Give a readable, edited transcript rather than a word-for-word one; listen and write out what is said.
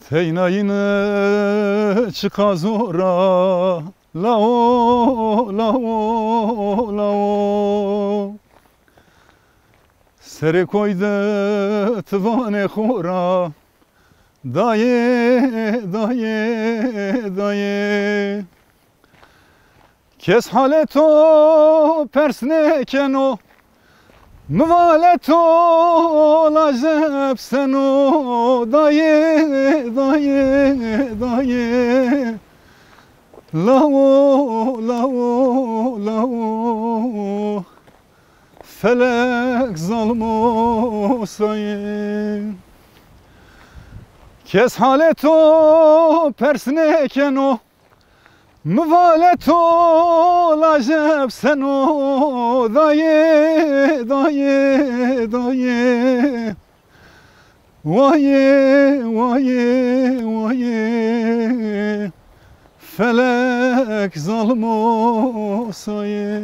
Teynayını çıkazora lao lao lao Seri koydu tvane khora daye daye daye Kes haleto persnekeno Mvaleto lajeb seno daye daye daye Lao lao lao Felek zalmo saye Kes haleto persnekeno Mvaleto lajeb seno daye daye daye Vaye vaye vaye Felek zalmo saye